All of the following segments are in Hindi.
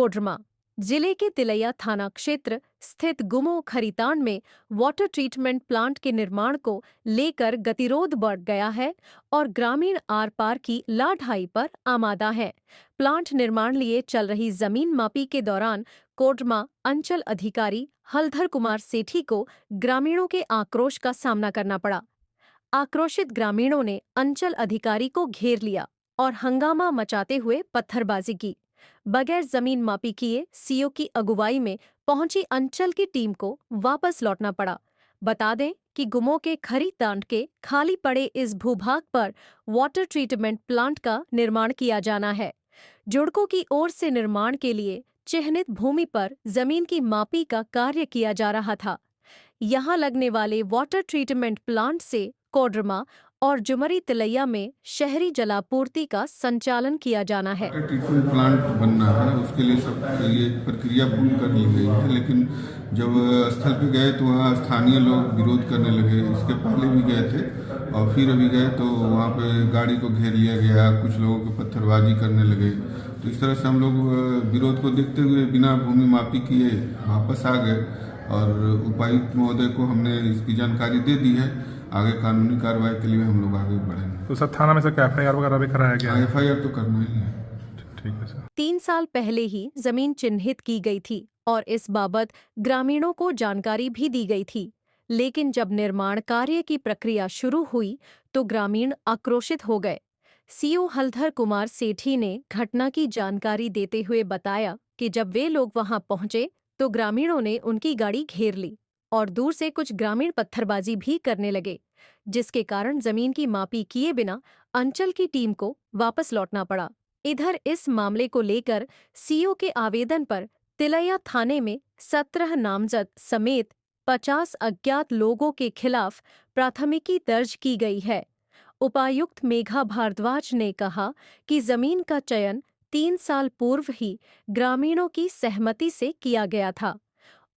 कोडरमा जिले के तिलैया थाना क्षेत्र स्थित गुमो खरीतांड में वाटर ट्रीटमेंट प्लांट के निर्माण को लेकर गतिरोध बढ़ गया है और ग्रामीण आर पार की ला-ढाई पर आमादा है। प्लांट निर्माण लिए चल रही जमीन मापी के दौरान कोडरमा अंचल अधिकारी हलधर कुमार सेठी को ग्रामीणों के आक्रोश का सामना करना पड़ा। आक्रोशित ग्रामीणों ने अंचल अधिकारी को घेर लिया और हंगामा मचाते हुए पत्थरबाजी की। बगैर जमीन मापी किए सीओ की अगुवाई में पहुंची अंचल की टीम को वापस लौटना पड़ा। बता दें कि गुमो के खरीतांड के खाली पड़े इस भूभाग पर वाटर ट्रीटमेंट प्लांट का निर्माण किया जाना है। जुड़कों की ओर से निर्माण के लिए चिह्नित भूमि पर जमीन की मापी का कार्य किया जा रहा था। यहां लगने वाले वाटर ट्रीटमेंट प्लांट से कोडरमा और जुमरी तिलैया में शहरी जलापूर्ति का संचालन किया जाना है। वाटर ट्रीटमेंट प्लांट बनना है, उसके लिए सब ये प्रक्रिया पूरी कर ली गई है, लेकिन जब स्थल पे गए तो वहाँ स्थानीय लोग विरोध करने लगे। इसके पहले भी गए थे और फिर अभी गए तो वहाँ पे गाड़ी को घेर लिया गया, कुछ लोगों को पत्थरबाजी करने लगे। तो इस तरह से हम लोग विरोध को देखते हुए बिना भूमि मापी किए वापस आ गए और उपायुक्त महोदय को हमने इसकी जानकारी दे दी है। आगे कानूनी कार्रवाई के लिए हम लोग आगे बढ़ेंगे। तो सर थाना में सर क्या FIR वगैरह भी कराया गया है? FIR तो करना ही है। ठीक है सर। 3 साल पहले ही जमीन चिन्हित की गई थी और इस बाबत ग्रामीणों को जानकारी भी दी गई थी, लेकिन जब निर्माण कार्य की प्रक्रिया शुरू हुई तो ग्रामीण आक्रोशित हो गए। सीओ हलधर कुमार सेठी ने घटना की जानकारी देते हुए बताया कि जब वे लोग वहां पहुंचे तो ग्रामीणों ने उनकी गाड़ी घेर ली और दूर से कुछ ग्रामीण पत्थरबाजी भी करने लगे, जिसके कारण जमीन की मापी किए बिना अंचल की टीम को वापस लौटना पड़ा। इधर इस मामले को लेकर सीओ के आवेदन पर तिलैया थाने में 17 नामजद समेत 50 अज्ञात लोगों के खिलाफ प्राथमिकी दर्ज की गई है। उपायुक्त मेघा भारद्वाज ने कहा कि जमीन का चयन 3 साल पूर्व ही ग्रामीणों की सहमति से किया गया था।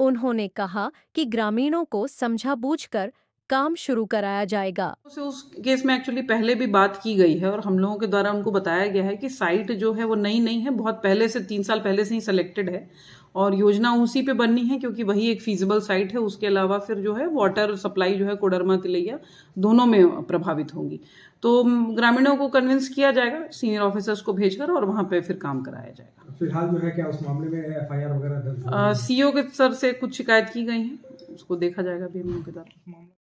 उन्होंने कहा कि ग्रामीणों को समझा बूझकर काम शुरू कराया जाएगा। उस केस में एक्चुअली पहले भी बात की गई है और हम लोगों के द्वारा उनको बताया गया है कि साइट जो है वो नई नहीं है, बहुत पहले से 3 साल पहले से ही सिलेक्टेड है और योजना उसी पे बननी है क्योंकि वही एक फीजिबल साइट है। उसके अलावा फिर जो है वाटर सप्लाई जो है कोडरमा तिलैया दोनों में प्रभावित होंगी। तो ग्रामीणों को कन्विंस किया जाएगा सीनियर ऑफिसर्स को भेजकर और वहाँ पे फिर काम कराया जाएगा। फिलहाल जो है क्या उस मामले में FIR वगैरह दर्ज? सीओ के सर से कुछ शिकायत की गई है, उसको देखा जाएगा भी हम लोगों के द्वारा।